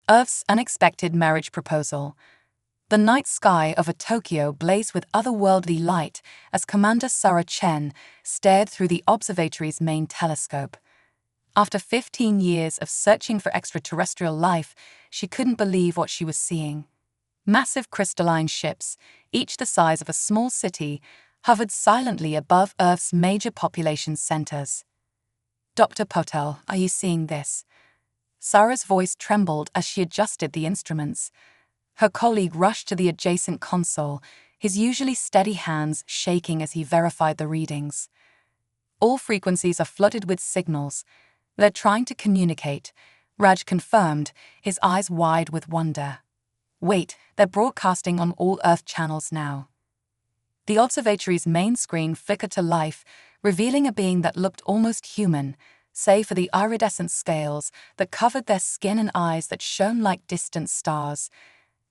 Earth's unexpected marriage proposal. The night sky over Tokyo blazed with otherworldly light as Commander Sarah Chen stared through the observatory's main telescope. After 15 years of searching for extraterrestrial life, she couldn't believe what she was seeing. Massive crystalline ships, each the size of a small city, hovered silently above Earth's major population centers. "Dr. Potel, are you seeing this?" Sarah's voice trembled as she adjusted the instruments. Her colleague rushed to the adjacent console, his usually steady hands shaking as he verified the readings. "All frequencies are flooded with signals. They're trying to communicate," Raj confirmed, his eyes wide with wonder. "Wait, they're broadcasting on all Earth channels now." The observatory's main screen flickered to life, revealing a being that looked almost human, save for the iridescent scales that covered their skin and eyes that shone like distant stars.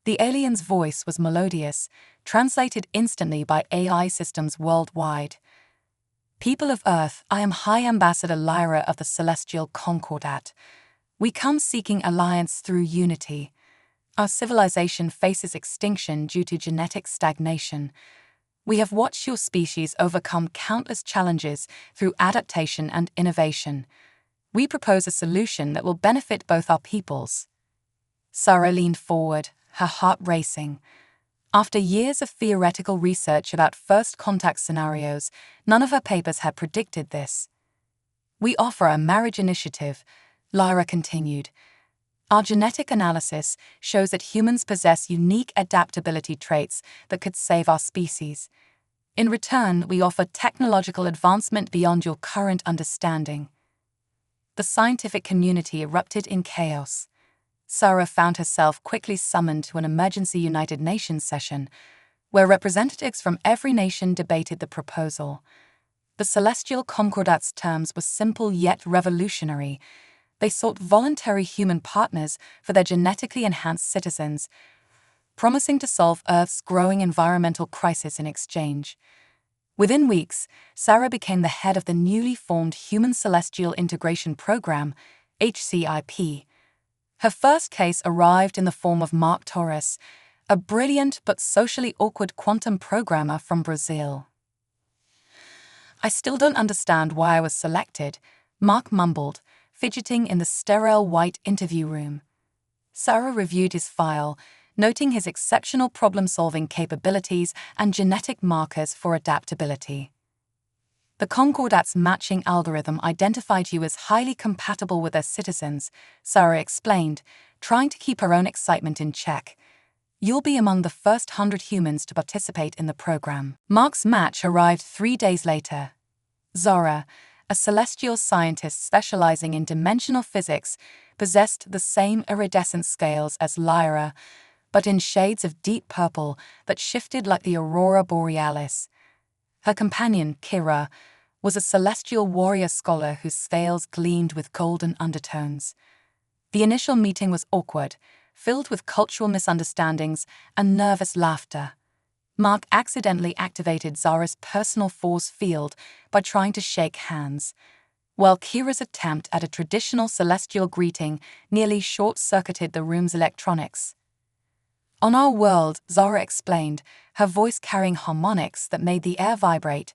The alien's voice was melodious, translated instantly by AI systems worldwide. "People of Earth, I am High Ambassador Lyra of the Celestial Concordat. We come seeking alliance through unity. Our civilization faces extinction due to genetic stagnation. We have watched your species overcome countless challenges through adaptation and innovation. We propose a solution that will benefit both our peoples." Sarah leaned forward, her heart racing. After years of theoretical research about first contact scenarios, none of her papers had predicted this. "We offer a marriage initiative," Lyra continued. "Our genetic analysis shows that humans possess unique adaptability traits that could save our species. In return, we offer technological advancement beyond your current understanding." The scientific community erupted in chaos. Sarah found herself quickly summoned to an emergency United Nations session, where representatives from every nation debated the proposal. The Celestial Concordat's terms were simple yet revolutionary. They sought voluntary human partners for their genetically enhanced citizens, promising to solve Earth's growing environmental crisis in exchange. Within weeks, Sarah became the head of the newly formed Human Celestial Integration Program, HCIP. Her first case arrived in the form of Mark Torres, a brilliant but socially awkward quantum programmer from Brazil. "I still don't understand why I was selected," Mark mumbled, fidgeting in the sterile white interview room. Sarah reviewed his file, noting his exceptional problem-solving capabilities and genetic markers for adaptability. "The Concordat's matching algorithm identified you as highly compatible with their citizens," Sarah explained, trying to keep her own excitement in check. "You'll be among the first 100 humans to participate in the program." Mark's match arrived 3 days later. Zora, a celestial scientist specializing in dimensional physics, possessed the same iridescent scales as Lyra, but in shades of deep purple that shifted like the aurora borealis. Her companion, Kira, was a celestial warrior scholar whose scales gleamed with golden undertones. The initial meeting was awkward, filled with cultural misunderstandings and nervous laughter. Mark accidentally activated Zara's personal force field by trying to shake hands, while Kira's attempt at a traditional celestial greeting nearly short-circuited the room's electronics. "On our world," Zara explained, her voice carrying harmonics that made the air vibrate,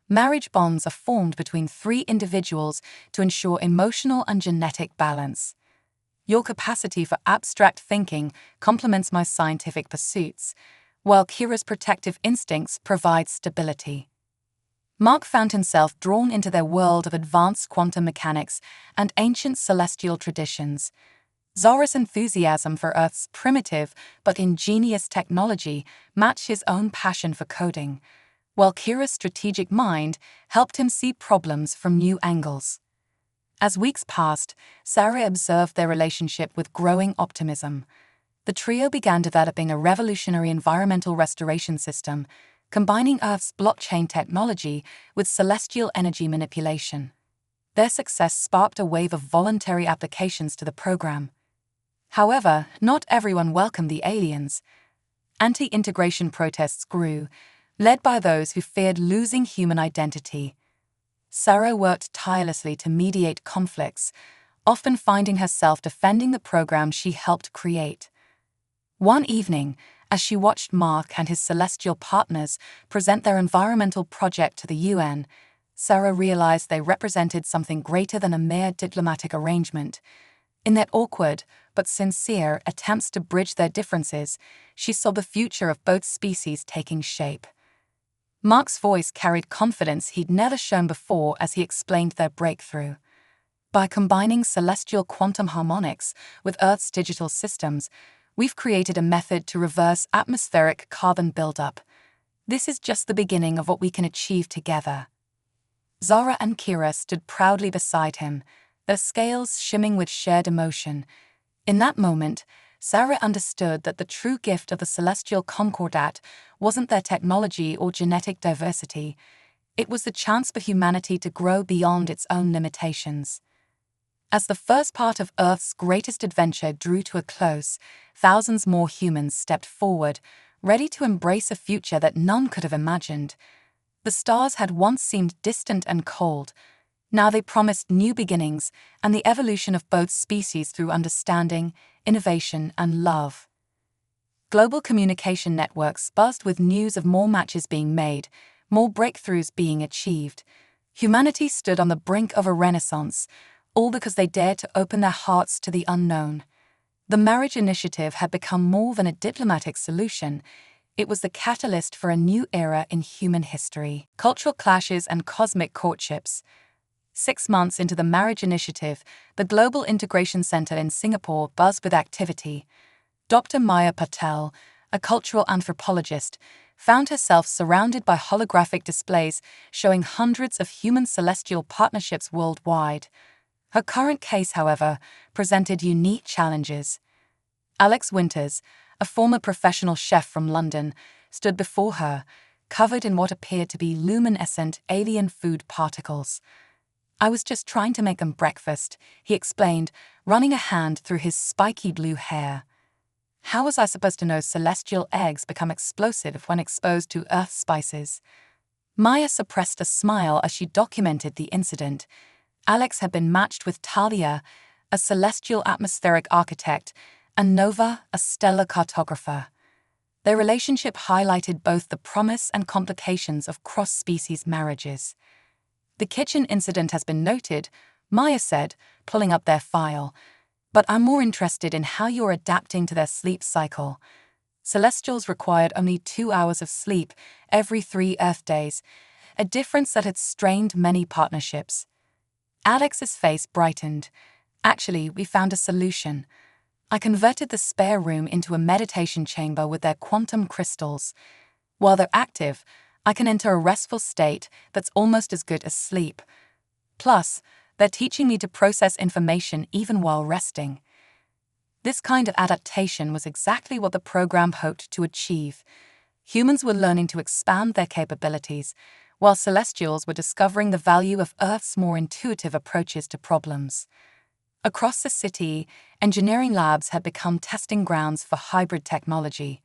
"marriage bonds are formed between 3 individuals to ensure emotional and genetic balance. Your capacity for abstract thinking complements my scientific pursuits, while Kira's protective instincts provide stability." Mark found himself drawn into their world of advanced quantum mechanics and ancient celestial traditions. Zara's enthusiasm for Earth's primitive but ingenious technology matched his own passion for coding, while Kira's strategic mind helped him see problems from new angles. As weeks passed, Sarah observed their relationship with growing optimism. The trio began developing a revolutionary environmental restoration system, combining Earth's blockchain technology with celestial energy manipulation. Their success sparked a wave of voluntary applications to the program. However, not everyone welcomed the aliens. Anti-integration protests grew, led by those who feared losing human identity. Sarah worked tirelessly to mediate conflicts, often finding herself defending the program she helped create. One evening, as she watched Mark and his celestial partners present their environmental project to the UN, Sarah realized they represented something greater than a mere diplomatic arrangement. In their awkward but sincere attempts to bridge their differences, she saw the future of both species taking shape. Mark's voice carried confidence he'd never shown before as he explained their breakthrough. By combining celestial quantum harmonics with Earth's digital systems, we've created a method to reverse atmospheric carbon buildup. This is just the beginning of what we can achieve together. Zara and Kira stood proudly beside him, their scales shimming with shared emotion. In that moment, Sarah understood that the true gift of the Celestial Concordat wasn't their technology or genetic diversity. It was the chance for humanity to grow beyond its own limitations. As the first part of Earth's greatest adventure drew to a close, thousands more humans stepped forward, ready to embrace a future that none could have imagined. The stars had once seemed distant and cold. Now they promised new beginnings and the evolution of both species through understanding, innovation, and love. Global communication networks buzzed with news of more matches being made, more breakthroughs being achieved. Humanity stood on the brink of a renaissance, all because they dared to open their hearts to the unknown. The marriage initiative had become more than a diplomatic solution. It was the catalyst for a new era in human history. Cultural clashes and cosmic courtships. 6 months into the marriage initiative, the Global Integration Center in Singapore buzzed with activity. Dr. Maya Patel, a cultural anthropologist, found herself surrounded by holographic displays showing hundreds of human celestial partnerships worldwide. Her current case, however, presented unique challenges. Alex Winters, a former professional chef from London, stood before her, covered in what appeared to be luminescent alien food particles. "I was just trying to make them breakfast," he explained, running a hand through his spiky blue hair. "How was I supposed to know celestial eggs become explosive when exposed to Earth spices?" Maya suppressed a smile as she documented the incident. Alex had been matched with Talia, a celestial atmospheric architect, and Nova, a stellar cartographer. Their relationship highlighted both the promise and complications of cross-species marriages. "The kitchen incident has been noted," Maya said, pulling up their file. "But I'm more interested in how you're adapting to their sleep cycle. Celestials required only 2 hours of sleep every 3 Earth days, a difference that had strained many partnerships." Alex's face brightened. "Actually, we found a solution. I converted the spare room into a meditation chamber with their quantum crystals. While they're active, I can enter a restful state that's almost as good as sleep. Plus, they're teaching me to process information even while resting." This kind of adaptation was exactly what the program hoped to achieve. Humans were learning to expand their capabilities, while Celestials were discovering the value of Earth's more intuitive approaches to problems. Across the city, engineering labs had become testing grounds for hybrid technology.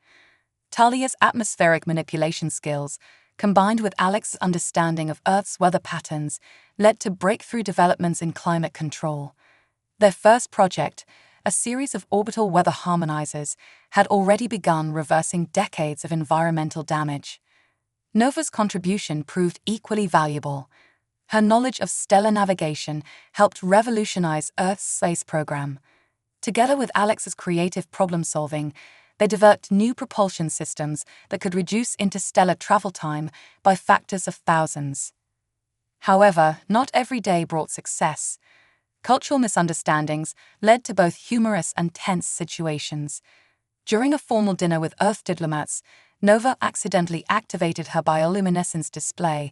Talia's atmospheric manipulation skills, combined with Alex's understanding of Earth's weather patterns, led to breakthrough developments in climate control. Their first project, a series of orbital weather harmonizers, had already begun reversing decades of environmental damage. Nova's contribution proved equally valuable. Her knowledge of stellar navigation helped revolutionize Earth's space program. Together with Alex's creative problem-solving, they developed new propulsion systems that could reduce interstellar travel time by factors of thousands. However, not every day brought success. Cultural misunderstandings led to both humorous and tense situations. During a formal dinner with Earth diplomats, Nova accidentally activated her bioluminescence display,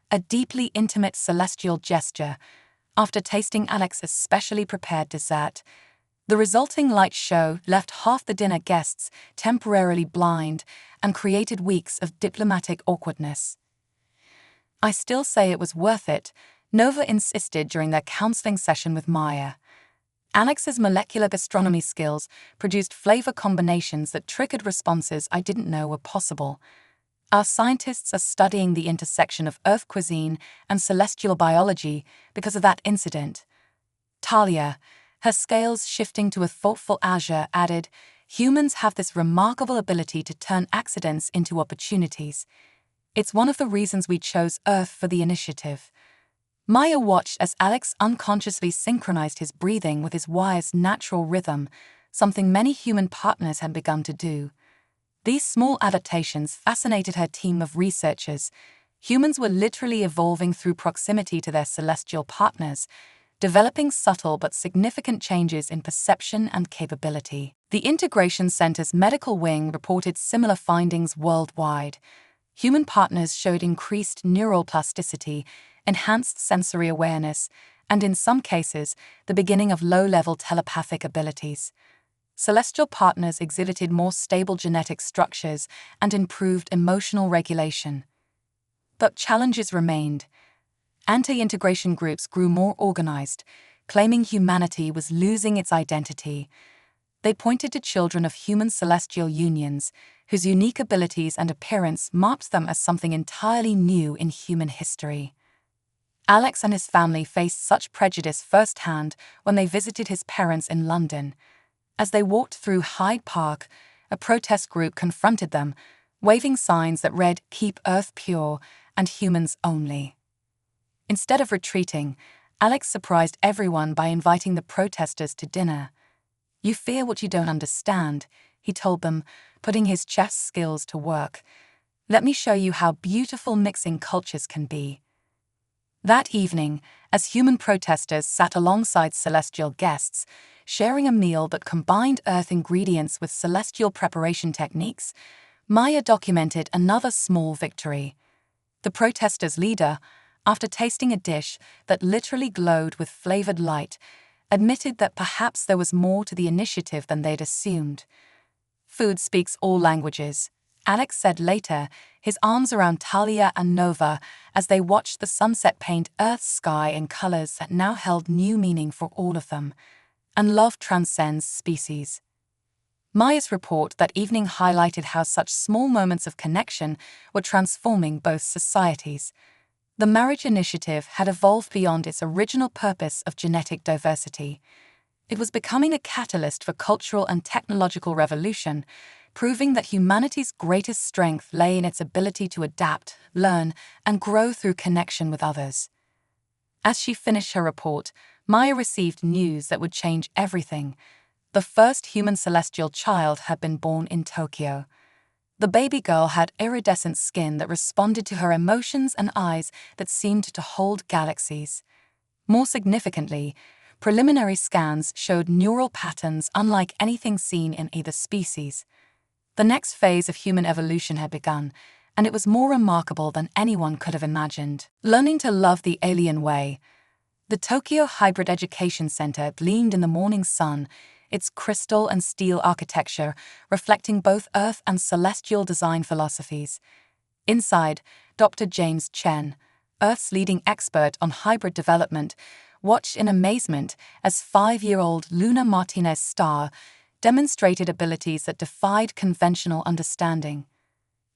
a deeply intimate celestial gesture, after tasting Alex's specially prepared dessert. The resulting light show left half the dinner guests temporarily blind and created weeks of diplomatic awkwardness. "I still say it was worth it," Nova insisted during their counseling session with Maya. Alex's molecular gastronomy skills produced flavor combinations that triggered responses I didn't know were possible. "Our scientists are studying the intersection of Earth cuisine and celestial biology because of that incident." Talia, her scales shifting to a thoughtful azure, added, "Humans have this remarkable ability to turn accidents into opportunities. It's one of the reasons we chose Earth for the initiative." Maya watched as Alex unconsciously synchronized his breathing with his wife's natural rhythm, something many human partners had begun to do. These small adaptations fascinated her team of researchers. Humans were literally evolving through proximity to their celestial partners, developing subtle but significant changes in perception and capability. The Integration Center's medical wing reported similar findings worldwide. Human partners showed increased neural plasticity, enhanced sensory awareness, and in some cases, the beginning of low-level telepathic abilities. Celestial partners exhibited more stable genetic structures and improved emotional regulation. But challenges remained. Anti-integration groups grew more organized, claiming humanity was losing its identity. They pointed to children of human celestial unions, whose unique abilities and appearance marked them as something entirely new in human history. Alex and his family faced such prejudice firsthand when they visited his parents in London. As they walked through Hyde Park, a protest group confronted them, waving signs that read, "Keep Earth pure and humans only." Instead of retreating, Alex surprised everyone by inviting the protesters to dinner. "You fear what you don't understand," he told them, putting his chess skills to work. "Let me show you how beautiful mixing cultures can be." That evening, as human protesters sat alongside celestial guests, sharing a meal that combined Earth ingredients with celestial preparation techniques, Maya documented another small victory. The protesters' leader, after tasting a dish that literally glowed with flavored light, admitted that perhaps there was more to the initiative than they'd assumed. "Food speaks all languages," Alex said later, his arms around Talia and Nova as they watched the sunset paint Earth's sky in colors that now held new meaning for all of them. And love transcends species. Maya's report that evening highlighted how such small moments of connection were transforming both societies. The marriage initiative had evolved beyond its original purpose of genetic diversity. It was becoming a catalyst for cultural and technological revolution, proving that humanity's greatest strength lay in its ability to adapt, learn, and grow through connection with others. As she finished her report, Maya received news that would change everything. The first human celestial child had been born in Tokyo. The baby girl had iridescent skin that responded to her emotions and eyes that seemed to hold galaxies. More significantly, preliminary scans showed neural patterns unlike anything seen in either species. The next phase of human evolution had begun, and it was more remarkable than anyone could have imagined. Learning to love the alien way. The Tokyo Hybrid Education Center gleamed in the morning sun, its crystal and steel architecture reflecting both Earth and celestial design philosophies. Inside, Dr. James Chen, Earth's leading expert on hybrid development, watched in amazement as 5-year-old Luna Martinez Starr demonstrated abilities that defied conventional understanding.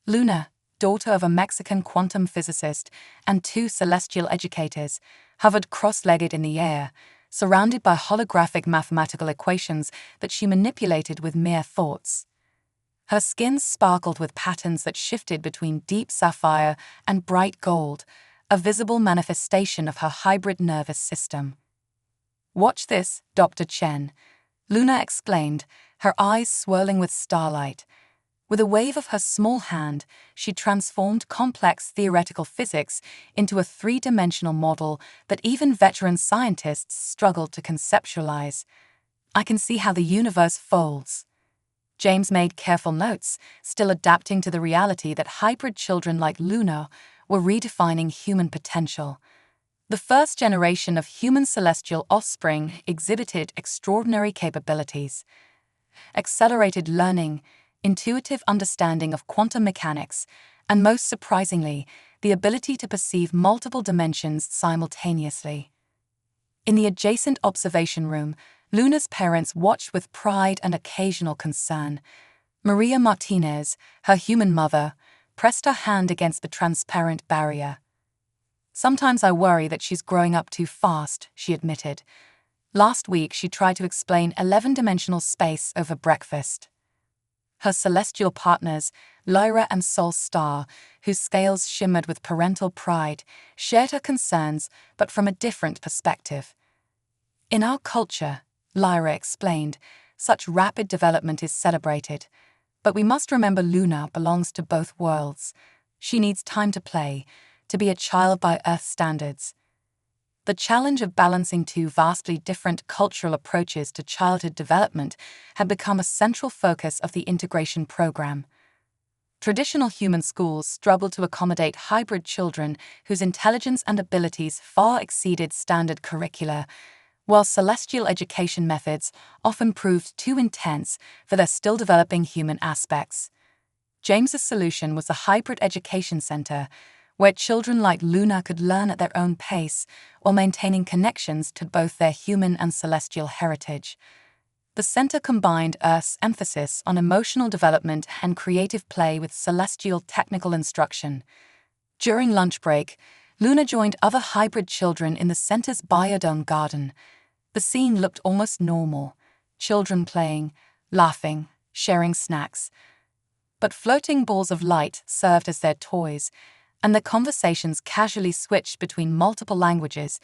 Luna, daughter of a Mexican quantum physicist and 2 celestial educators, hovered cross-legged in the air, surrounded by holographic mathematical equations that she manipulated with mere thoughts. Her skin sparkled with patterns that shifted between deep sapphire and bright gold, a visible manifestation of her hybrid nervous system. "Watch this, Dr. Chen," Luna exclaimed, her eyes swirling with starlight. With a wave of her small hand, she transformed complex theoretical physics into a 3-dimensional model that even veteran scientists struggled to conceptualize. "I can see how the universe folds." James made careful notes, still adapting to the reality that hybrid children like Luna were redefining human potential. The first generation of human celestial offspring exhibited extraordinary capabilities. Accelerated learning, intuitive understanding of quantum mechanics, and most surprisingly, the ability to perceive multiple dimensions simultaneously. In the adjacent observation room, Luna's parents watched with pride and occasional concern. Maria Martinez, her human mother, pressed her hand against the transparent barrier. "Sometimes I worry that she's growing up too fast," she admitted. Last week, she tried to explain 11-dimensional space over breakfast. Her celestial partners, Lyra and Sol Star, whose scales shimmered with parental pride, shared her concerns, but from a different perspective. In our culture, Lyra explained, such rapid development is celebrated. But we must remember Luna belongs to both worlds. She needs time to play, to be a child by Earth standards. The challenge of balancing two vastly different cultural approaches to childhood development had become a central focus of the integration program. Traditional human schools struggled to accommodate hybrid children whose intelligence and abilities far exceeded standard curricula, while celestial education methods often proved too intense for their still developing human aspects. James's solution was a hybrid education center, where children like Luna could learn at their own pace while maintaining connections to both their human and celestial heritage. The center combined Earth's emphasis on emotional development and creative play with celestial technical instruction. During lunch break, Luna joined other hybrid children in the center's biodome garden. The scene looked almost normal, children playing, laughing, sharing snacks. But floating balls of light served as their toys, and their conversations casually switched between multiple languages,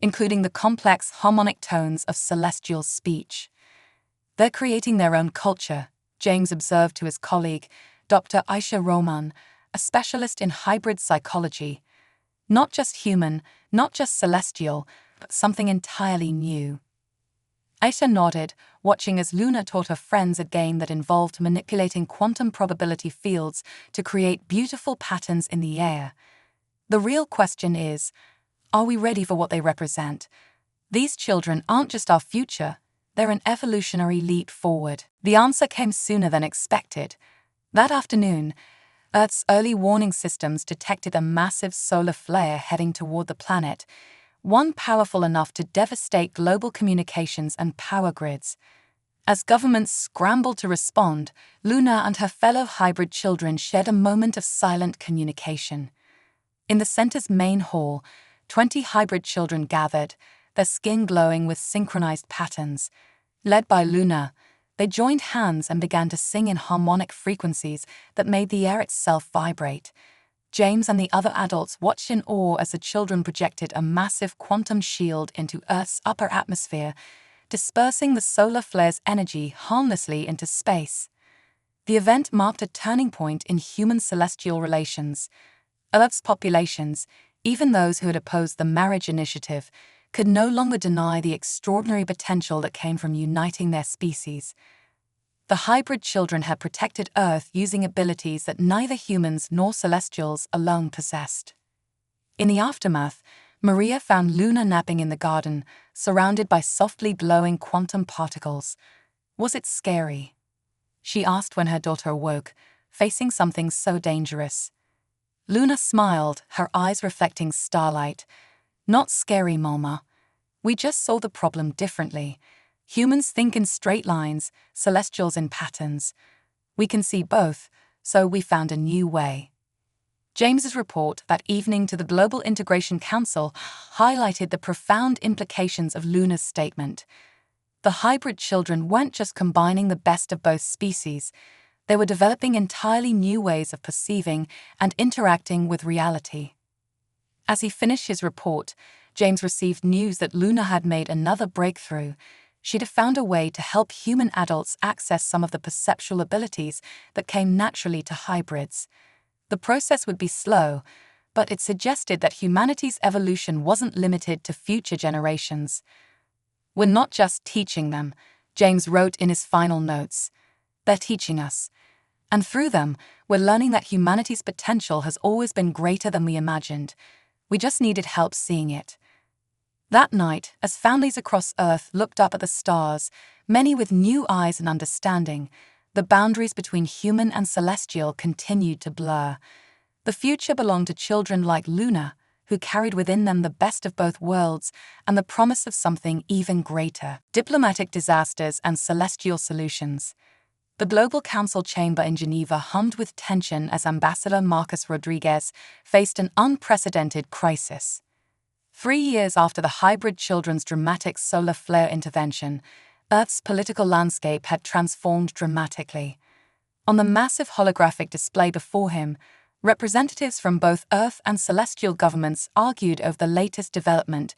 including the complex harmonic tones of celestial speech. They're creating their own culture, James observed to his colleague, Dr. Aisha Roman, a specialist in hybrid psychology. Not just human, not just celestial, but something entirely new. Aisha nodded, watching as Luna taught her friends a game that involved manipulating quantum probability fields to create beautiful patterns in the air. The real question is, are we ready for what they represent? These children aren't just our future, they're an evolutionary leap forward. The answer came sooner than expected. That afternoon, Earth's early warning systems detected a massive solar flare heading toward the planet, one powerful enough to devastate global communications and power grids. As governments scrambled to respond, Luna and her fellow hybrid children shared a moment of silent communication. In the center's main hall, 20 hybrid children gathered, their skin glowing with synchronized patterns. Led by Luna, they joined hands and began to sing in harmonic frequencies that made the air itself vibrate. James and the other adults watched in awe as the children projected a massive quantum shield into Earth's upper atmosphere, dispersing the solar flare's energy harmlessly into space. The event marked a turning point in human-celestial relations. Earth's populations, even those who had opposed the marriage initiative, could no longer deny the extraordinary potential that came from uniting their species. The hybrid children had protected Earth using abilities that neither humans nor celestials alone possessed. In the aftermath, Maria found Luna napping in the garden, surrounded by softly glowing quantum particles. Was it scary? She asked when her daughter awoke, facing something so dangerous. Luna smiled, her eyes reflecting starlight. Not scary, Mama. We just saw the problem differently. Humans think in straight lines, celestials in patterns. We can see both, so we found a new way. James's report that evening to the Global Integration Council highlighted the profound implications of Luna's statement. The hybrid children weren't just combining the best of both species, they were developing entirely new ways of perceiving and interacting with reality. As he finished his report, James received news that Luna had made another breakthrough. She'd found a way to help human adults access some of the perceptual abilities that came naturally to hybrids. The process would be slow, but it suggested that humanity's evolution wasn't limited to future generations. We're not just teaching them, James wrote in his final notes. They're teaching us. And through them, we're learning that humanity's potential has always been greater than we imagined. We just needed help seeing it. That night, as families across Earth looked up at the stars, many with new eyes and understanding, the boundaries between human and celestial continued to blur. The future belonged to children like Luna, who carried within them the best of both worlds and the promise of something even greater: diplomatic disasters and celestial solutions. The Global Council chamber in Geneva hummed with tension as Ambassador Marcus Rodriguez faced an unprecedented crisis. 3 years after the hybrid children's dramatic solar flare intervention, Earth's political landscape had transformed dramatically. On the massive holographic display before him, representatives from both Earth and celestial governments argued over the latest development.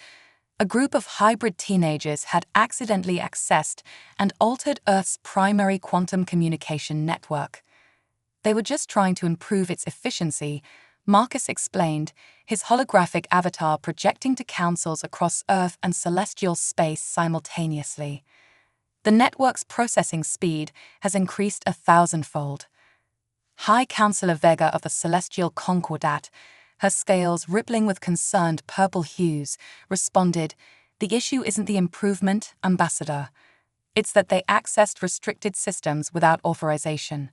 A group of hybrid teenagers had accidentally accessed and altered Earth's primary quantum communication network. They were just trying to improve its efficiency, Marcus explained, his holographic avatar projecting to councils across Earth and celestial space simultaneously. The network's processing speed has increased 1,000-fold. High Councillor Vega of the Celestial Concordat, her scales rippling with concerned purple hues, responded, "The issue isn't the improvement, Ambassador. It's that they accessed restricted systems without authorization.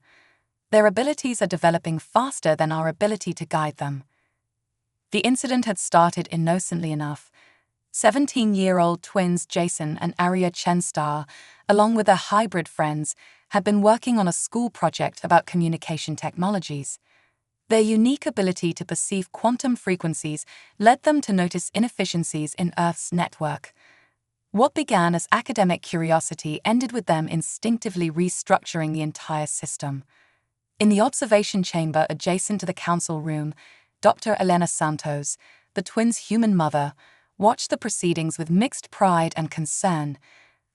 Their abilities are developing faster than our ability to guide them." The incident had started innocently enough. 17-year-old twins Jason and Aria Chenstar, along with their hybrid friends, had been working on a school project about communication technologies. Their unique ability to perceive quantum frequencies led them to notice inefficiencies in Earth's network. What began as academic curiosity ended with them instinctively restructuring the entire system. In the observation chamber adjacent to the council room, Dr. Elena Santos, the twins' human mother, watched the proceedings with mixed pride and concern.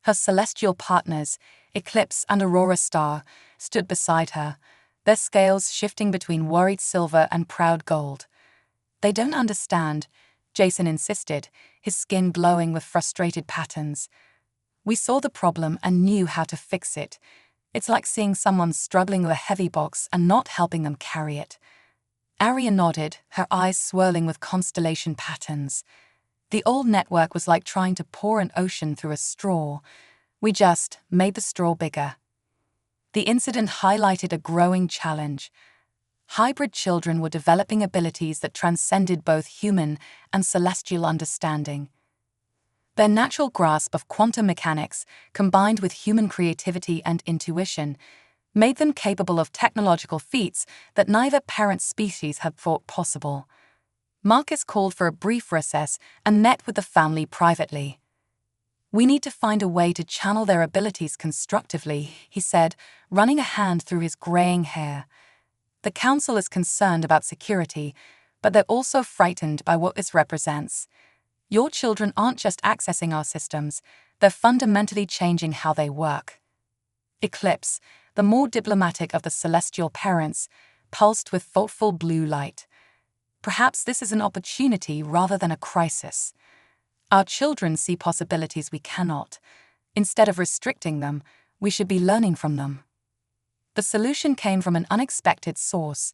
Her celestial partners, Eclipse and Aurora Star, stood beside her, their scales shifting between worried silver and proud gold. "They don't understand," Jason insisted, his skin glowing with frustrated patterns. "We saw the problem and knew how to fix it. It's like seeing someone struggling with a heavy box and not helping them carry it." Aria nodded, her eyes swirling with constellation patterns. "The old network was like trying to pour an ocean through a straw. We just made the straw bigger." The incident highlighted a growing challenge. Hybrid children were developing abilities that transcended both human and celestial understanding. Their natural grasp of quantum mechanics, combined with human creativity and intuition, made them capable of technological feats that neither parent species had thought possible. Marcus called for a brief recess and met with the family privately. "We need to find a way to channel their abilities constructively," he said, running a hand through his graying hair. "The council is concerned about security, but they're also frightened by what this represents. Your children aren't just accessing our systems, they're fundamentally changing how they work." Eclipse, the more diplomatic of the celestial parents, pulsed with thoughtful blue light. "Perhaps this is an opportunity rather than a crisis. Our children see possibilities we cannot. Instead of restricting them, we should be learning from them." The solution came from an unexpected source.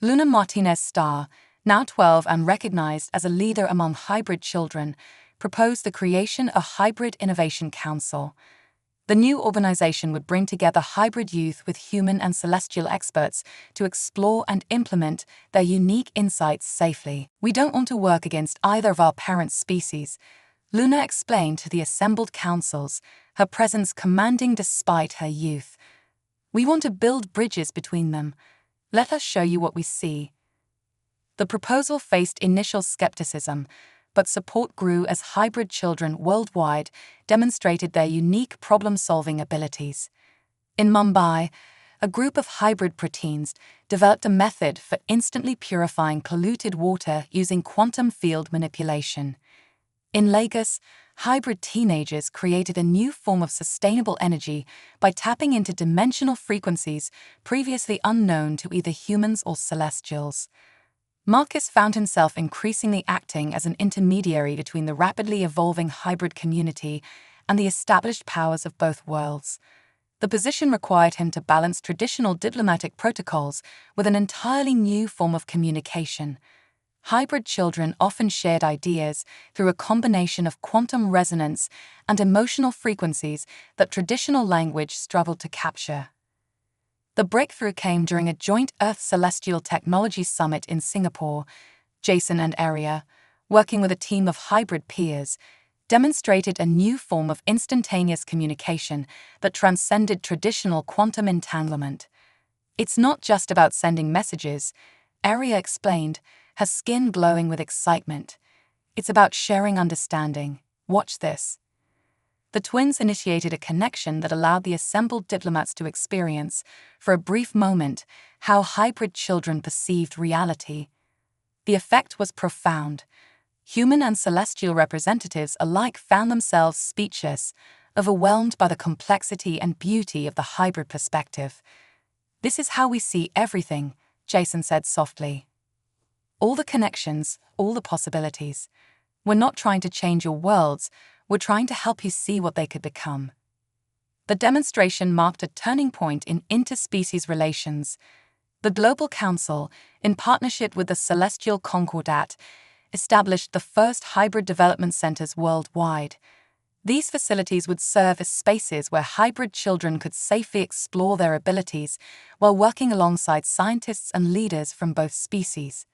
Luna Martinez Starr, now 12 and recognized as a leader among hybrid children, proposed the creation of a Hybrid Innovation Council. The new organization would bring together hybrid youth with human and celestial experts to explore and implement their unique insights safely. "We don't want to work against either of our parent species," Luna explained to the assembled councils, her presence commanding despite her youth. "We want to build bridges between them. Let us show you what we see." The proposal faced initial skepticism, but support grew as hybrid children worldwide demonstrated their unique problem-solving abilities. In Mumbai, a group of hybrid preteens developed a method for instantly purifying polluted water using quantum field manipulation. In Lagos, hybrid teenagers created a new form of sustainable energy by tapping into dimensional frequencies previously unknown to either humans or celestials. Marcus found himself increasingly acting as an intermediary between the rapidly evolving hybrid community and the established powers of both worlds. The position required him to balance traditional diplomatic protocols with an entirely new form of communication. Hybrid children often shared ideas through a combination of quantum resonance and emotional frequencies that traditional language struggled to capture. The breakthrough came during a joint Earth Celestial Technology Summit in Singapore. Jason and Aria, working with a team of hybrid peers, demonstrated a new form of instantaneous communication that transcended traditional quantum entanglement. "It's not just about sending messages," Aria explained, her skin glowing with excitement. It's about sharing understanding. Watch this. The twins initiated a connection that allowed the assembled diplomats to experience, for a brief moment, how hybrid children perceived reality. The effect was profound. Human and celestial representatives alike found themselves speechless, overwhelmed by the complexity and beauty of the hybrid perspective. "This is how we see everything," Jason said softly. "All the connections, all the possibilities. We're not trying to change your worlds, we're trying to help you see what they could become." The demonstration marked a turning point in interspecies relations. The Global Council, in partnership with the Celestial Concordat, established the first hybrid development centers worldwide. These facilities would serve as spaces where hybrid children could safely explore their abilities while working alongside scientists and leaders from both species.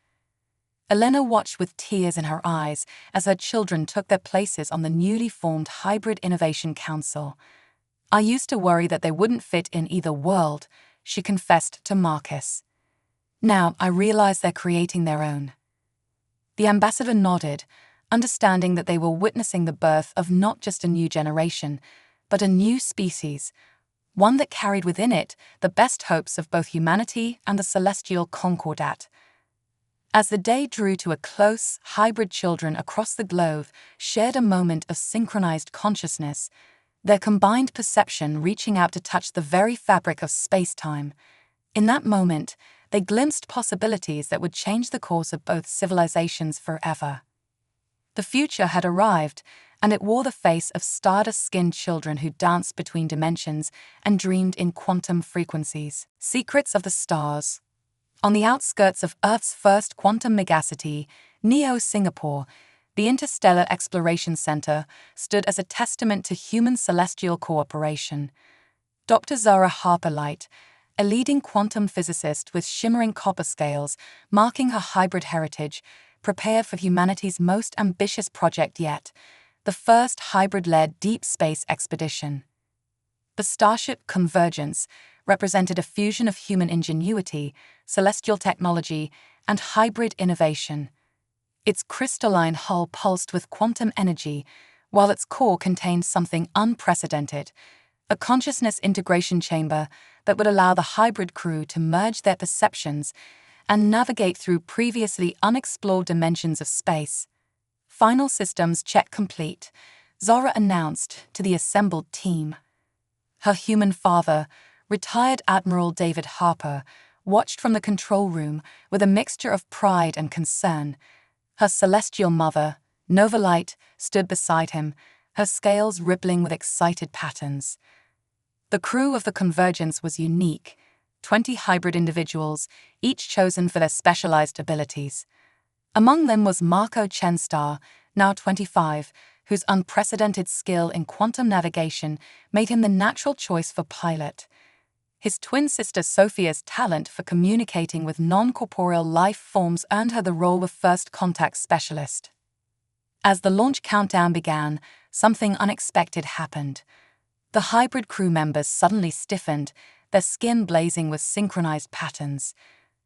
Elena watched with tears in her eyes as her children took their places on the newly formed Hybrid Innovation Council. "I used to worry that they wouldn't fit in either world," she confessed to Marcus. "Now I realize they're creating their own." The ambassador nodded, understanding that they were witnessing the birth of not just a new generation, but a new species, one that carried within it the best hopes of both humanity and the Celestial Concordat. As the day drew to a close, hybrid children across the globe shared a moment of synchronized consciousness, their combined perception reaching out to touch the very fabric of space-time. In that moment, they glimpsed possibilities that would change the course of both civilizations forever. The future had arrived, and it wore the face of stardust-skinned children who danced between dimensions and dreamed in quantum frequencies. Secrets of the stars. On the outskirts of Earth's first quantum megacity, Neo Singapore, the Interstellar Exploration Center stood as a testament to human celestial cooperation. Dr. Zara Harper-Light, a leading quantum physicist with shimmering copper scales marking her hybrid heritage, prepared for humanity's most ambitious project yet, the first hybrid-led deep space expedition. The Starship Convergence represented a fusion of human ingenuity, celestial technology, and hybrid innovation. Its crystalline hull pulsed with quantum energy, while its core contained something unprecedented, a consciousness integration chamber that would allow the hybrid crew to merge their perceptions and navigate through previously unexplored dimensions of space. "Final systems check complete," Zara announced to the assembled team. Her human father, retired Admiral David Harper, watched from the control room with a mixture of pride and concern. Her celestial mother, Nova Light, stood beside him, her scales rippling with excited patterns. The crew of the Convergence was unique, 20 hybrid individuals, each chosen for their specialized abilities. Among them was Marco Chenstar, now 25, whose unprecedented skill in quantum navigation made him the natural choice for pilot. His twin sister Sophia's talent for communicating with non-corporeal life forms earned her the role of first contact specialist. As the launch countdown began, something unexpected happened. The hybrid crew members suddenly stiffened, their skin blazing with synchronized patterns.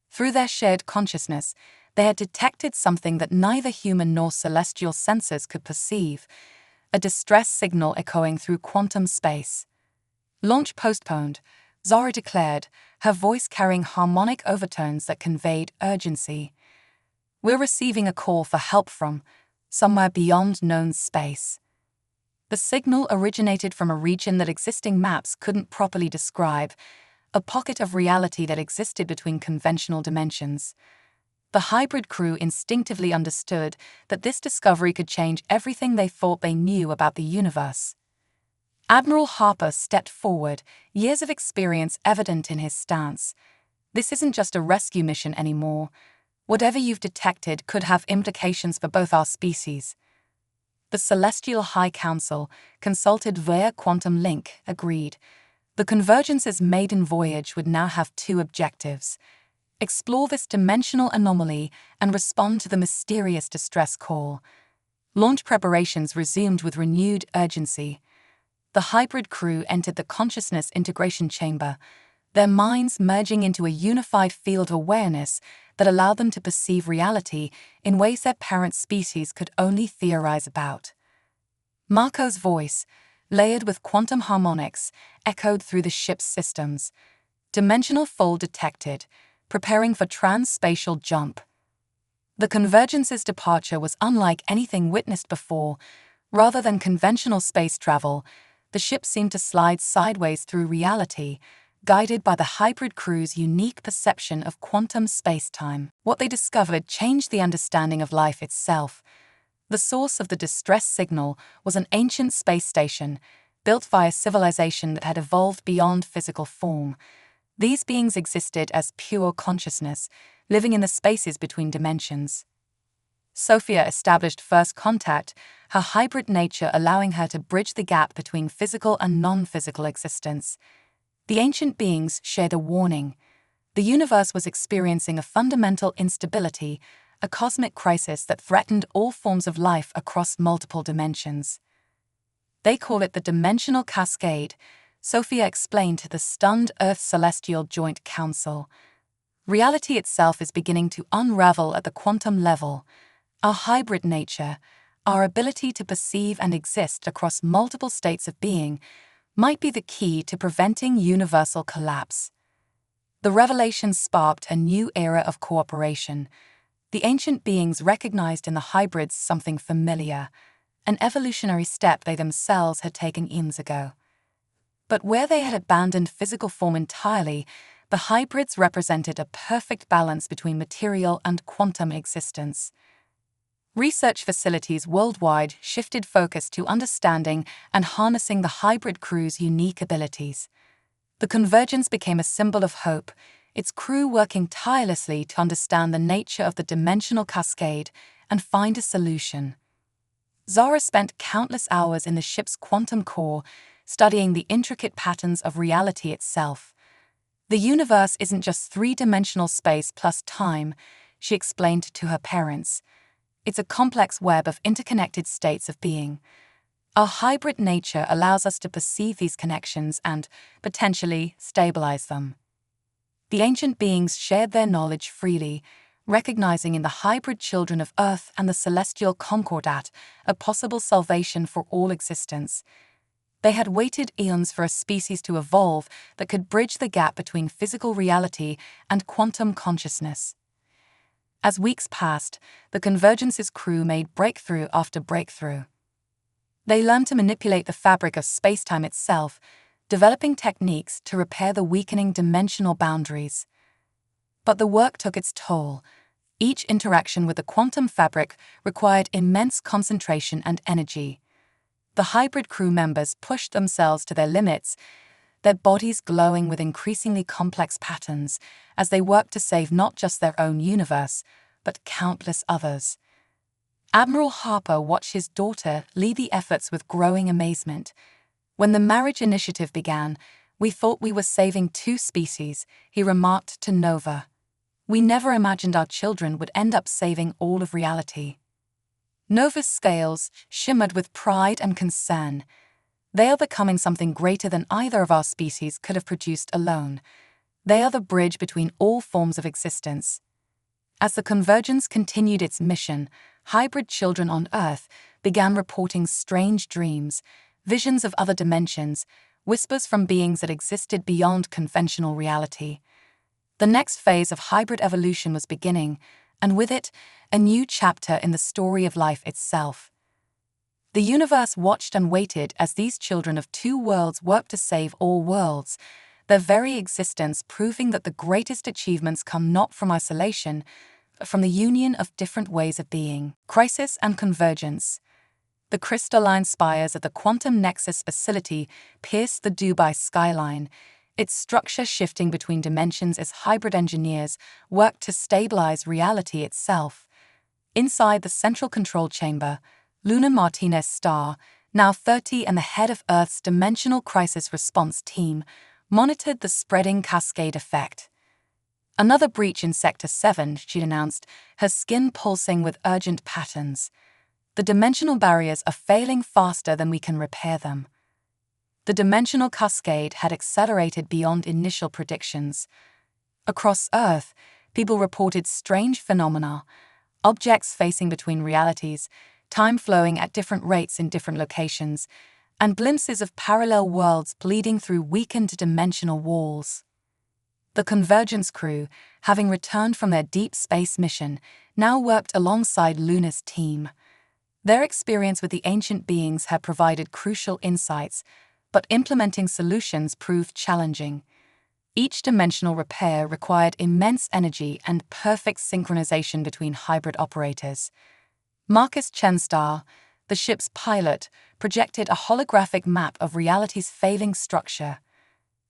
Through their shared consciousness, they had detected something that neither human nor celestial senses could perceive, a distress signal echoing through quantum space. "Launch postponed," Zara declared, her voice carrying harmonic overtones that conveyed urgency. "We're receiving a call for help from somewhere beyond known space." The signal originated from a region that existing maps couldn't properly describe, a pocket of reality that existed between conventional dimensions. The hybrid crew instinctively understood that this discovery could change everything they thought they knew about the universe. Admiral Harper stepped forward, years of experience evident in his stance. "This isn't just a rescue mission anymore. Whatever you've detected could have implications for both our species." The Celestial High Council, consulted via Quantum Link, agreed. The Convergence's maiden voyage would now have two objectives: explore this dimensional anomaly and respond to the mysterious distress call. Launch preparations resumed with renewed urgency. The hybrid crew entered the consciousness integration chamber, their minds merging into a unified field of awareness that allowed them to perceive reality in ways their parent species could only theorize about. Marco's voice, layered with quantum harmonics, echoed through the ship's systems. Dimensional fold detected, preparing for trans-spatial jump. The Convergence's departure was unlike anything witnessed before. Rather than conventional space travel, the ship seemed to slide sideways through reality, guided by the hybrid crew's unique perception of quantum space-time. What they discovered changed the understanding of life itself. The source of the distress signal was an ancient space station, built by a civilization that had evolved beyond physical form. These beings existed as pure consciousness, living in the spaces between dimensions. Sophia established first contact, her hybrid nature allowing her to bridge the gap between physical and non-physical existence. The ancient beings shared a warning. The universe was experiencing a fundamental instability, a cosmic crisis that threatened all forms of life across multiple dimensions. They call it the dimensional cascade, Sophia explained to the stunned Earth Celestial Joint Council. Reality itself is beginning to unravel at the quantum level. Our hybrid nature, our ability to perceive and exist across multiple states of being, might be the key to preventing universal collapse. The revelation sparked a new era of cooperation. The ancient beings recognized in the hybrids something familiar, an evolutionary step they themselves had taken eons ago. But where they had abandoned physical form entirely, the hybrids represented a perfect balance between material and quantum existence. Research facilities worldwide shifted focus to understanding and harnessing the hybrid crew's unique abilities. The Convergence became a symbol of hope, its crew working tirelessly to understand the nature of the dimensional cascade and find a solution. Zara spent countless hours in the ship's quantum core, studying the intricate patterns of reality itself. The universe isn't just three-dimensional space plus time, she explained to her parents. It's a complex web of interconnected states of being. Our hybrid nature allows us to perceive these connections and, potentially, stabilize them. The ancient beings shared their knowledge freely, recognizing in the hybrid children of Earth and the celestial concordat a possible salvation for all existence. They had waited eons for a species to evolve that could bridge the gap between physical reality and quantum consciousness. As weeks passed, the Convergence's crew made breakthrough after breakthrough. They learned to manipulate the fabric of space-time itself, developing techniques to repair the weakening dimensional boundaries. But the work took its toll. Each interaction with the quantum fabric required immense concentration and energy. The hybrid crew members pushed themselves to their limits, their bodies glowing with increasingly complex patterns as they worked to save not just their own universe, but countless others. Admiral Harper watched his daughter lead the efforts with growing amazement. When the marriage initiative began, we thought we were saving two species, he remarked to Nova. We never imagined our children would end up saving all of reality. Nova's scales shimmered with pride and concern. They are becoming something greater than either of our species could have produced alone. They are the bridge between all forms of existence. As the Convergence continued its mission, hybrid children on Earth began reporting strange dreams, visions of other dimensions, whispers from beings that existed beyond conventional reality. The next phase of hybrid evolution was beginning, and with it, a new chapter in the story of life itself. The universe watched and waited as these children of two worlds worked to save all worlds, their very existence proving that the greatest achievements come not from isolation, but from the union of different ways of being. Crisis and Convergence. The crystalline spires of the Quantum Nexus facility pierced the Dubai skyline, its structure shifting between dimensions as hybrid engineers worked to stabilize reality itself. Inside the central control chamber, Luna Martinez Starr, now 30 and the head of Earth's Dimensional Crisis Response Team, monitored the spreading cascade effect. Another breach in Sector 7, she announced, her skin pulsing with urgent patterns. The dimensional barriers are failing faster than we can repair them. The dimensional cascade had accelerated beyond initial predictions. Across Earth, People reported strange phenomena, objects facing between realities, time flowing at different rates in different locations, and glimpses of parallel worlds bleeding through weakened dimensional walls. The Convergence crew, having returned from their deep space mission, now worked alongside Luna's team. Their experience with the ancient beings had provided crucial insights, but implementing solutions proved challenging. Each dimensional repair required immense energy and perfect synchronization between hybrid operators. Marcus Chenstar, the ship's pilot, projected a holographic map of reality's failing structure.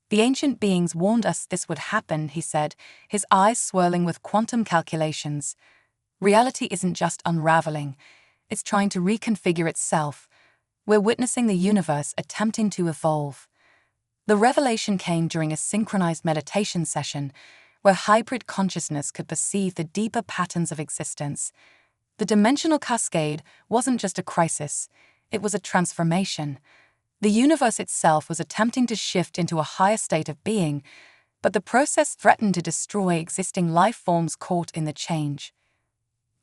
"The ancient beings warned us this would happen," he said, his eyes swirling with quantum calculations. "Reality isn't just unraveling, it's trying to reconfigure itself. We're witnessing the universe attempting to evolve." The revelation came during a synchronized meditation session, where hybrid consciousness could perceive the deeper patterns of existence. The dimensional cascade wasn't just a crisis, it was a transformation. The universe itself was attempting to shift into a higher state of being, but the process threatened to destroy existing life forms caught in the change.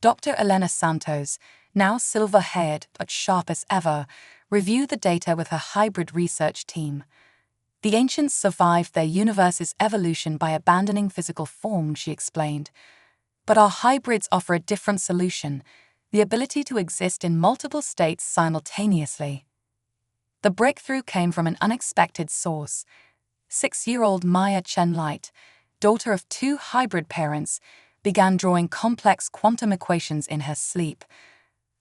Dr. Elena Santos, now silver-haired but sharp as ever, reviewed the data with her hybrid research team. "The ancients survived their universe's evolution by abandoning physical form," she explained. "But our hybrids offer a different solution, the ability to exist in multiple states simultaneously." The breakthrough came from an unexpected source. 6-year-old Maya Chen Light, daughter of 2 hybrid parents, began drawing complex quantum equations in her sleep.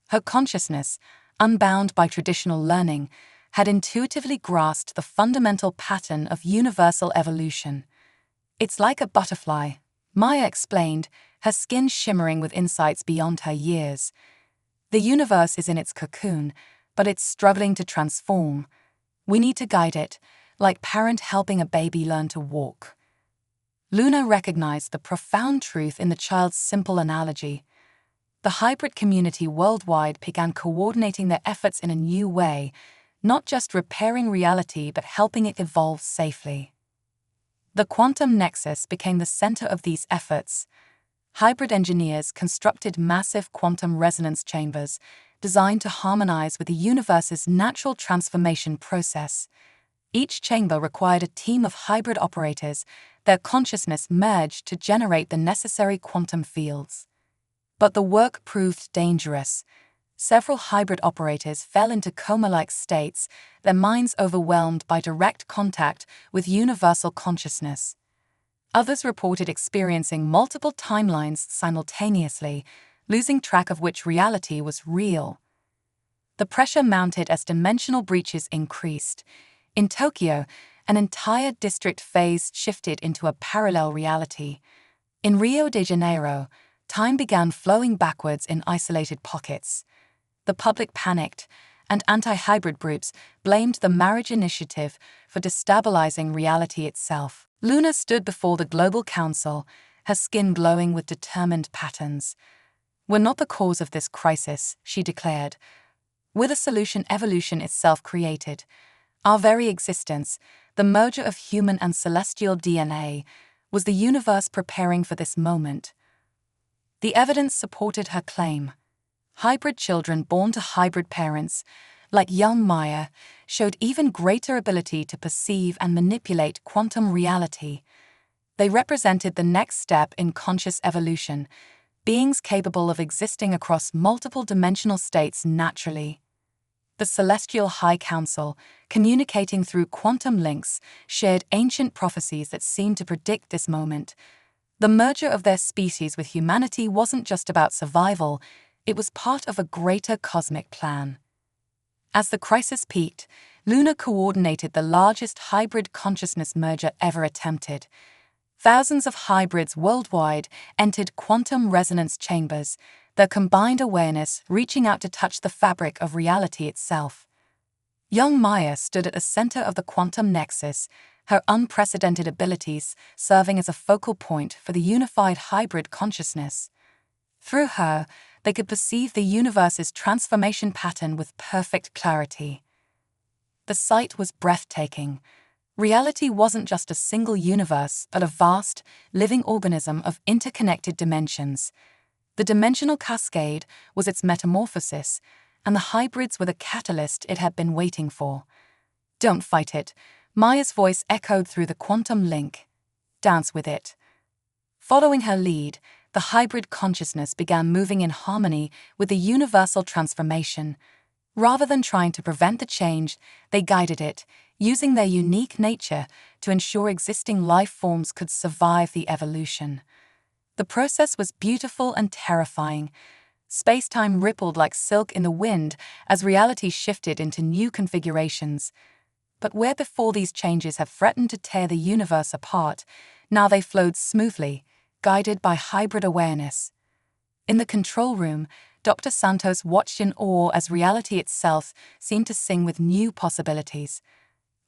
Her consciousness, unbound by traditional learning, had intuitively grasped the fundamental pattern of universal evolution. "It's like a butterfly," Maya explained, her skin shimmering with insights beyond her years. "The universe is in its cocoon, but it's struggling to transform. We need to guide it, like parent helping a baby learn to walk." Luna recognized the profound truth in the child's simple analogy. The hybrid community worldwide began coordinating their efforts in a new way, not just repairing reality but helping it evolve safely. The quantum nexus became the center of these efforts. Hybrid engineers constructed massive quantum resonance chambers designed to harmonize with the universe's natural transformation process. Each chamber required a team of hybrid operators, their consciousness merged to generate the necessary quantum fields. But the work proved dangerous. Several hybrid operators fell into coma-like states, their minds overwhelmed by direct contact with universal consciousness. Others reported experiencing multiple timelines simultaneously, losing track of which reality was real. The pressure mounted as dimensional breaches increased. In Tokyo, an entire district phase shifted into a parallel reality. In Rio de Janeiro, time began flowing backwards in isolated pockets. The public panicked, and anti-hybrid groups blamed the marriage initiative for destabilizing reality itself. Luna stood before the Global Council, her skin glowing with determined patterns. "We're not the cause of this crisis," she declared. "We're the solution evolution itself created. Our very existence, the merger of human and celestial DNA, was the universe preparing for this moment." The evidence supported her claim. Hybrid children born to hybrid parents, like young Maya, showed even greater ability to perceive and manipulate quantum reality. They represented the next step in conscious evolution, beings capable of existing across multiple dimensional states naturally. The Celestial High Council, communicating through quantum links, shared ancient prophecies that seemed to predict this moment. The merger of their species with humanity wasn't just about survival, it was part of a greater cosmic plan. As the crisis peaked, Luna coordinated the largest hybrid consciousness merger ever attempted. Thousands of hybrids worldwide entered quantum resonance chambers, their combined awareness reaching out to touch the fabric of reality itself. Young Maya stood at the center of the quantum nexus, her unprecedented abilities serving as a focal point for the unified hybrid consciousness. Through her, they could perceive the universe's transformation pattern with perfect clarity. The sight was breathtaking. Reality wasn't just a single universe, but a vast, living organism of interconnected dimensions. The dimensional cascade was its metamorphosis, and the hybrids were the catalyst it had been waiting for. "Don't fight it," Maya's voice echoed through the quantum link. "Dance with it." Following her lead, the hybrid consciousness began moving in harmony with the universal transformation. Rather than trying to prevent the change, they guided it, using their unique nature to ensure existing life forms could survive the evolution. The process was beautiful and terrifying. Space-time rippled like silk in the wind as reality shifted into new configurations. But where before these changes had threatened to tear the universe apart, now they flowed smoothly, guided by hybrid awareness. In the control room, Dr. Santos watched in awe as reality itself seemed to sing with new possibilities.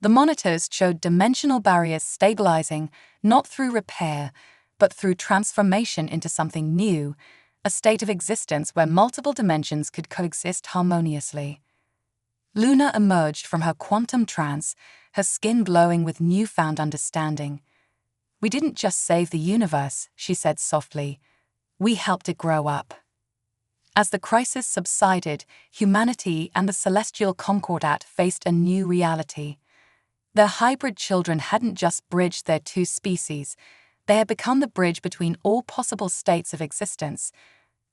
The monitors showed dimensional barriers stabilizing, not through repair, but through transformation into something new, a state of existence where multiple dimensions could coexist harmoniously. Luna emerged from her quantum trance, her skin glowing with newfound understanding. "We didn't just save the universe," she said softly. "We helped it grow up." As the crisis subsided, humanity and the celestial concordat faced a new reality. Their hybrid children hadn't just bridged their two species, they had become the bridge between all possible states of existence.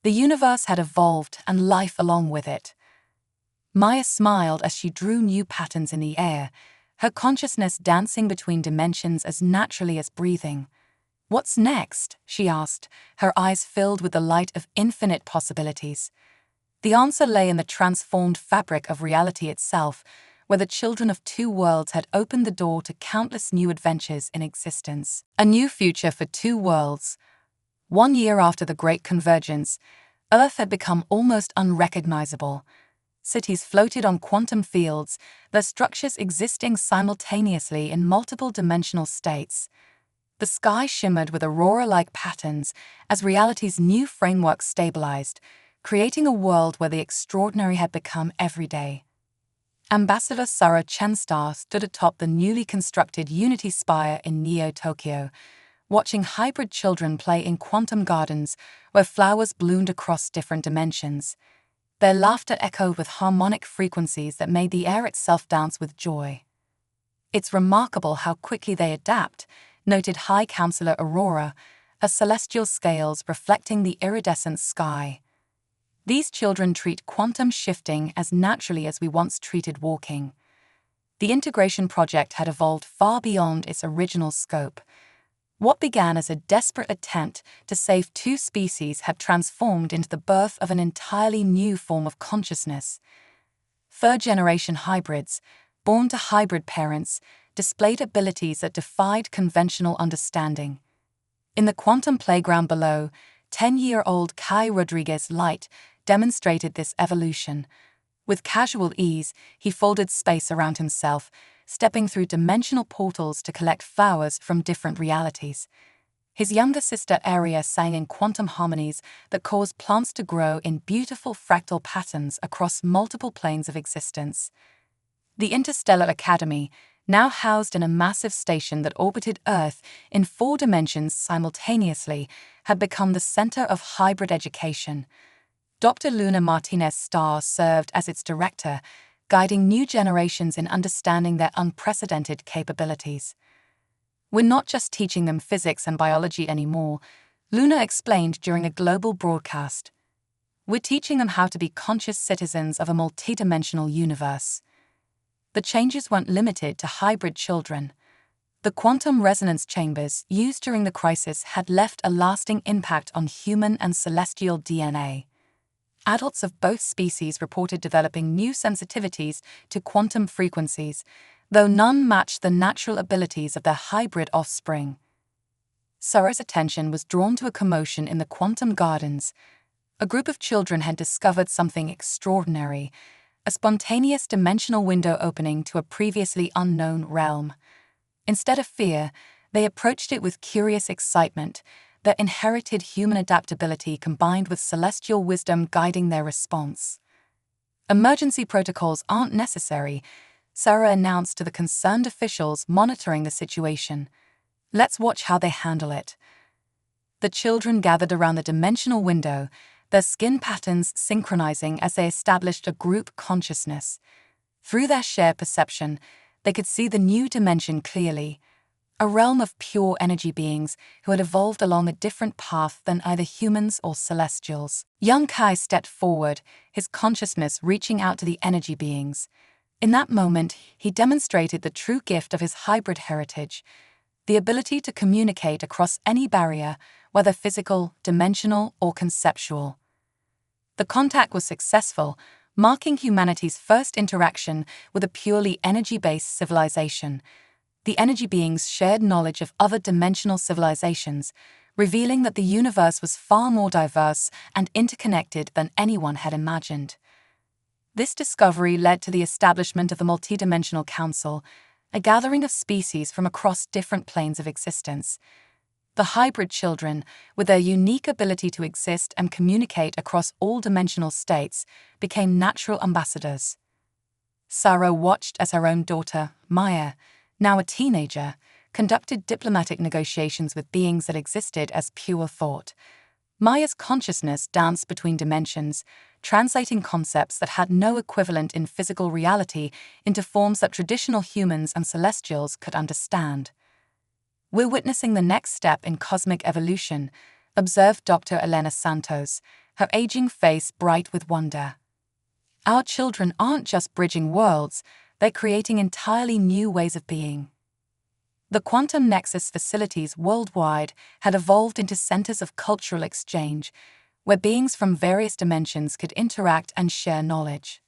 The universe had evolved and life along with it. Maya smiled as she drew new patterns in the air, her consciousness dancing between dimensions as naturally as breathing. "What's next?" she asked, her eyes filled with the light of infinite possibilities. The answer lay in the transformed fabric of reality itself, where the children of two worlds had opened the door to countless new adventures in existence. A new future for two worlds. 1 year after the Great Convergence, Earth had become almost unrecognizable. Cities floated on quantum fields, their structures existing simultaneously in multiple dimensional states. The sky shimmered with aurora-like patterns as reality's new framework stabilized, creating a world where the extraordinary had become everyday. Ambassador Sarah Chenstar stood atop the newly constructed Unity Spire in Neo-Tokyo, watching hybrid children play in quantum gardens where flowers bloomed across different dimensions. Their laughter echoed with harmonic frequencies that made the air itself dance with joy. "It's remarkable how quickly they adapt," noted High Counselor Aurora, her celestial scales reflecting the iridescent sky. "These children treat quantum shifting as naturally as we once treated walking." The integration project had evolved far beyond its original scope. What began as a desperate attempt to save two species had transformed into the birth of an entirely new form of consciousness. Third-generation hybrids, born to hybrid parents, displayed abilities that defied conventional understanding. In the quantum playground below, 10-year-old Kai Rodriguez Light demonstrated this evolution. With casual ease, he folded space around himself, stepping through dimensional portals to collect flowers from different realities. His younger sister Aria sang in quantum harmonies that caused plants to grow in beautiful fractal patterns across multiple planes of existence. The Interstellar Academy, now housed in a massive station that orbited Earth in 4 dimensions simultaneously, had become the center of hybrid education. Dr. Luna Martinez-Starr served as its director, guiding new generations in understanding their unprecedented capabilities. "We're not just teaching them physics and biology anymore," Luna explained during a global broadcast. "We're teaching them how to be conscious citizens of a multidimensional universe." The changes weren't limited to hybrid children. The quantum resonance chambers used during the crisis had left a lasting impact on human and celestial DNA. Adults of both species reported developing new sensitivities to quantum frequencies, though none matched the natural abilities of their hybrid offspring. Sarah's attention was drawn to a commotion in the quantum gardens. A group of children had discovered something extraordinary, a spontaneous dimensional window opening to a previously unknown realm. Instead of fear, they approached it with curious excitement, their inherited human adaptability combined with celestial wisdom guiding their response. "Emergency protocols aren't necessary," Sarah announced to the concerned officials monitoring the situation. "Let's watch how they handle it." The children gathered around the dimensional window, their skin patterns synchronizing as they established a group consciousness. Through their shared perception, they could see the new dimension clearly, a realm of pure energy beings who had evolved along a different path than either humans or celestials. Young Kai stepped forward, his consciousness reaching out to the energy beings. In that moment, he demonstrated the true gift of his hybrid heritage, the ability to communicate across any barrier, whether physical, dimensional, or conceptual. The contact was successful, marking humanity's first interaction with a purely energy-based civilization. The energy beings shared knowledge of other dimensional civilizations, revealing that the universe was far more diverse and interconnected than anyone had imagined. This discovery led to the establishment of the Multidimensional Council, a gathering of species from across different planes of existence. The hybrid children, with their unique ability to exist and communicate across all dimensional states, became natural ambassadors. Sarah watched as her own daughter, Maya, now a teenager, conducted diplomatic negotiations with beings that existed as pure thought. Maya's consciousness danced between dimensions, translating concepts that had no equivalent in physical reality into forms that traditional humans and celestials could understand. "We're witnessing the next step in cosmic evolution," observed Dr. Elena Santos, her aging face bright with wonder. "Our children aren't just bridging worlds, they're creating entirely new ways of being." The Quantum Nexus facilities worldwide had evolved into centers of cultural exchange, where beings from various dimensions could interact and share knowledge.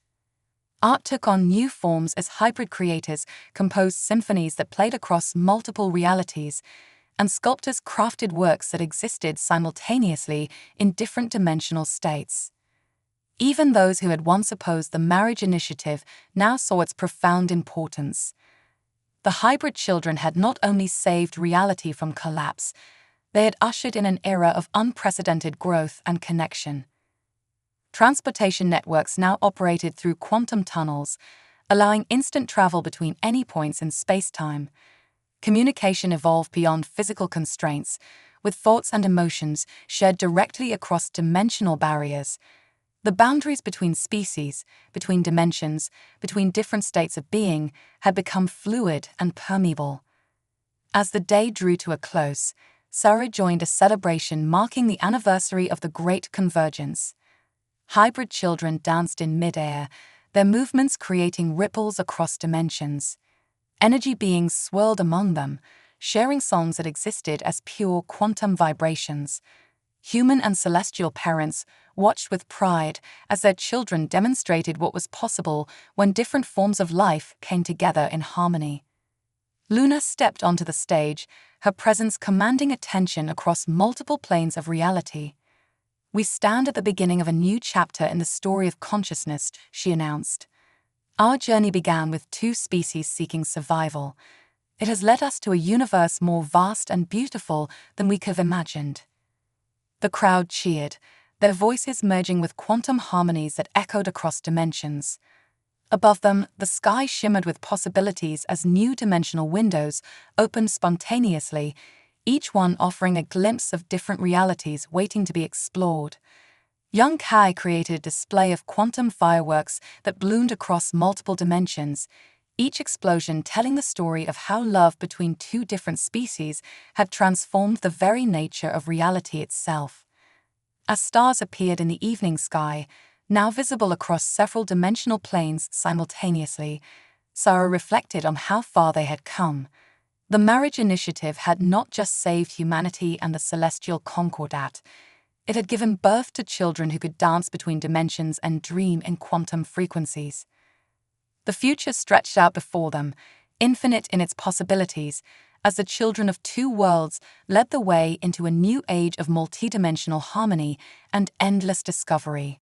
Art took on new forms as hybrid creators composed symphonies that played across multiple realities, and sculptors crafted works that existed simultaneously in different dimensional states. Even those who had once opposed the marriage initiative now saw its profound importance. The hybrid children had not only saved reality from collapse, they had ushered in an era of unprecedented growth and connection. Transportation networks now operated through quantum tunnels, allowing instant travel between any points in space-time. Communication evolved beyond physical constraints, with thoughts and emotions shared directly across dimensional barriers. The boundaries between species, between dimensions, between different states of being had become fluid and permeable. As the day drew to a close, Sarah joined a celebration marking the anniversary of the Great Convergence. Hybrid children danced in mid-air, their movements creating ripples across dimensions. Energy beings swirled among them, sharing songs that existed as pure quantum vibrations. Human and celestial parents watched with pride as their children demonstrated what was possible when different forms of life came together in harmony. Luna stepped onto the stage, her presence commanding attention across multiple planes of reality. "We stand at the beginning of a new chapter in the story of consciousness," she announced. "Our journey began with two species seeking survival. It has led us to a universe more vast and beautiful than we could have imagined." The crowd cheered, their voices merging with quantum harmonies that echoed across dimensions. Above them, the sky shimmered with possibilities as new dimensional windows opened spontaneously, each one offering a glimpse of different realities waiting to be explored. Young Kai created a display of quantum fireworks that bloomed across multiple dimensions, each explosion telling the story of how love between two different species had transformed the very nature of reality itself. As stars appeared in the evening sky, now visible across several dimensional planes simultaneously, Sarah reflected on how far they had come. The marriage initiative had not just saved humanity and the celestial concordat, it had given birth to children who could dance between dimensions and dream in quantum frequencies. The future stretched out before them, infinite in its possibilities, as the children of two worlds led the way into a new age of multidimensional harmony and endless discovery.